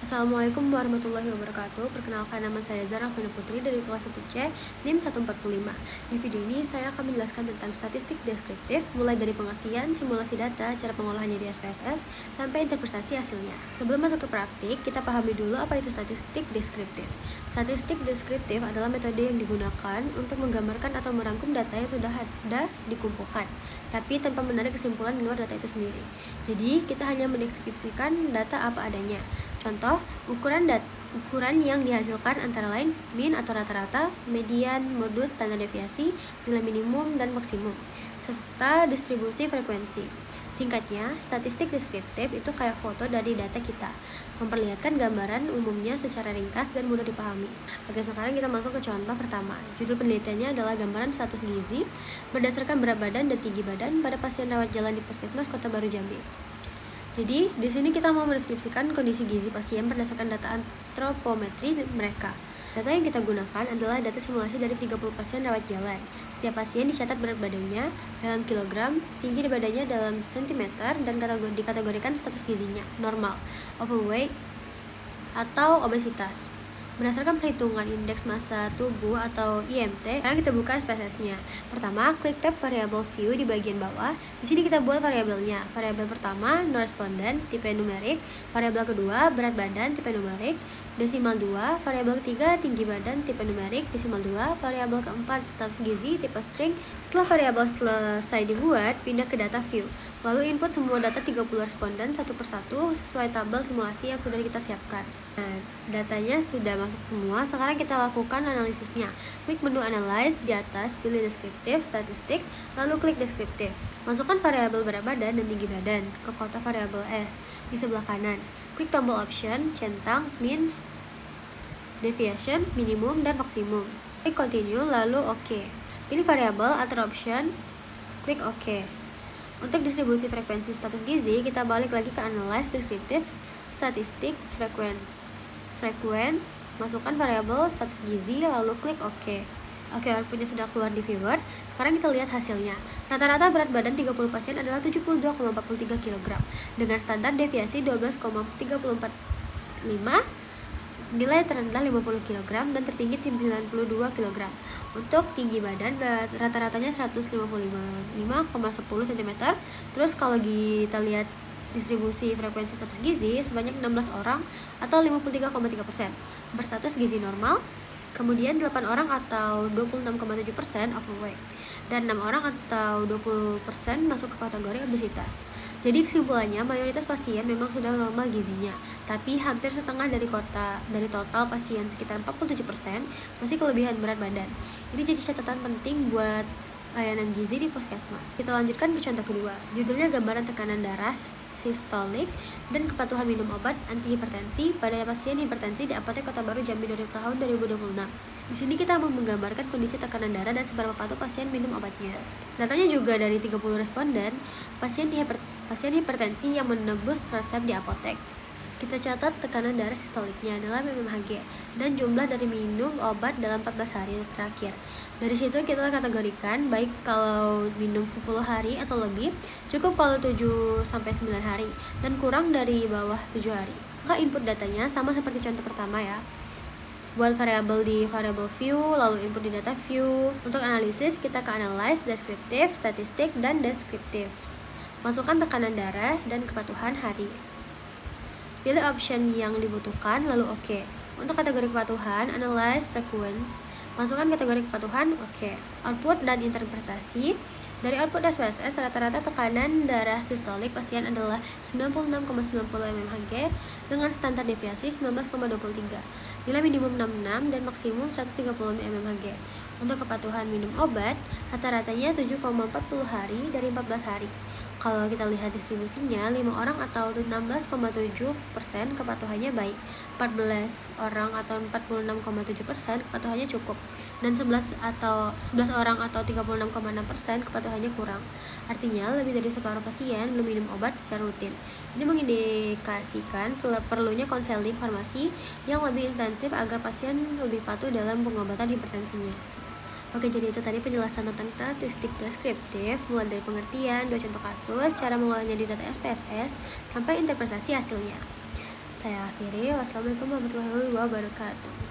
Assalamualaikum warahmatullahi wabarakatuh. Perkenalkan, nama saya Zara Fina Putri dari kelas 1C NIM 145. Di video ini saya akan menjelaskan tentang statistik deskriptif, mulai dari pengertian, simulasi data, cara pengolahannya di SPSS, sampai interpretasi hasilnya. Sebelum masuk ke praktik, kita pahami dulu apa itu statistik deskriptif. Statistik deskriptif adalah metode yang digunakan untuk menggambarkan atau merangkum data yang sudah ada dikumpulkan, tapi tanpa menarik kesimpulan di luar data itu sendiri. Jadi, kita hanya mendeskripsikan data apa adanya. Contoh, ukuran yang dihasilkan antara lain mean atau rata-rata, median, modus, standar deviasi, nilai minimum dan maksimum, serta distribusi frekuensi. Singkatnya, statistik deskriptif itu kayak foto dari data kita, memperlihatkan gambaran umumnya secara ringkas dan mudah dipahami. Oke, sekarang kita masuk ke contoh pertama. Judul penelitiannya adalah gambaran status gizi berdasarkan berat badan dan tinggi badan pada pasien rawat jalan di Puskesmas Kota Baru Jambi. Jadi, di sini kita mau mendeskripsikan kondisi gizi pasien berdasarkan data antropometri mereka. Data yang kita gunakan adalah data simulasi dari 30 pasien rawat jalan. Setiap pasien dicatat berat badannya dalam kilogram, tinggi badannya dalam sentimeter, dan dikategorikan status gizinya, normal, overweight, atau obesitas. Berdasarkan perhitungan indeks massa tubuh atau IMT, sekarang kita buka SPSS-nya. Pertama, klik tab variable view di bagian bawah. Di sini kita buat variabelnya. Variabel pertama, no responden, tipe numerik. Variabel kedua, berat badan, tipe numerik. Desimal 2, variabel ketiga, tinggi badan, tipe numerik. Desimal 2, variabel keempat, status gizi, tipe string. Setelah variabel selesai dibuat, pindah ke data view. Lalu input semua data 30 responden satu persatu sesuai tabel simulasi yang sudah kita siapkan. Nah, datanya sudah masuk semua. Sekarang kita lakukan analisisnya. Klik menu Analyze di atas, pilih deskriptif, statistik, lalu klik deskriptif. Masukkan variabel berat badan dan tinggi badan ke kotak variabel S di sebelah kanan. Klik tombol option, centang, mean, deviation, minimum, dan maksimum. Klik continue, lalu OK. Pilih variabel atau option, klik OK. Untuk distribusi frekuensi status gizi, kita balik lagi ke Analyze, Deskriptif, Statistik, Frequency, masukkan variabel status gizi, lalu klik OK. Oke, outputnya sudah keluar di viewer. Sekarang kita lihat hasilnya. Rata-rata berat badan 30 pasien adalah 72,43 kg dengan standar deviasi 12,345, nilai terendah 50 kg dan tertinggi 92 kg. Untuk tinggi badan rata-ratanya 155,10 cm. Terus kalau kita lihat distribusi frekuensi status gizi, sebanyak 16 orang atau 53,3% berstatus gizi normal. Kemudian 8 orang atau 26,7% overweight, dan 6 orang atau 20% masuk ke kategori obesitas. Jadi kesimpulannya, mayoritas pasien memang sudah normal gizinya, tapi hampir setengah dari total pasien, sekitar 47%, masih kelebihan berat badan. Ini jadi catatan penting buat layanan gizi di puskesmas. Kita lanjutkan ke contoh kedua. Judulnya gambaran tekanan darah sistolik dan kepatuhan minum obat antihipertensi pada pasien hipertensi di Apotek Kota Baru Jambi dari tahun 2026. Di sini kita mau menggambarkan kondisi tekanan darah dan seberapa patuh pasien minum obatnya. Datanya juga dari 30 responden pasien hipertensi yang menebus resep di apotek. Kita catat tekanan darah sistoliknya adalah mmHg dan jumlah dari minum obat dalam 14 hari terakhir. Dari situ kita kategorikan baik kalau minum 10 hari atau lebih, cukup kalau 7-9 hari, dan kurang dari bawah 7 hari. Maka input datanya sama seperti contoh pertama ya. Buat variabel di variable view, lalu input di data view. Untuk analisis, kita ke Analyze, Deskriptif, Statistik, dan Deskriptif. Masukkan tekanan darah dan kepatuhan hari. Pilih option yang dibutuhkan, lalu OK. Untuk kategori kepatuhan, Analyze, Frequency, masukkan kategori kepatuhan, OK. Output dan interpretasi. Dari output SPSS, rata-rata tekanan darah sistolik pasien adalah 96,90 mmHg dengan standar deviasi 19,23. Nilai minimum 66 dan maksimum 130 mmHg. Untuk kepatuhan minum obat, rata-ratanya 7,40 hari dari 14 hari. Kalau kita lihat distribusinya, 5 orang atau 16,7% kepatuhannya baik, 14 orang atau 46,7% kepatuhannya cukup, dan 11 orang atau 36,6% kepatuhannya kurang. Artinya, lebih dari separuh pasien belum minum obat secara rutin. Ini mengindikasikan perlunya konseling farmasi yang lebih intensif agar pasien lebih patuh dalam pengobatan hipertensinya. Oke, jadi itu tadi penjelasan tentang statistik deskriptif, mulai dari pengertian, 2 contoh kasus, cara mengolahnya di data SPSS, sampai interpretasi hasilnya. Saya akhiri. Wassalamualaikum warahmatullahi wabarakatuh.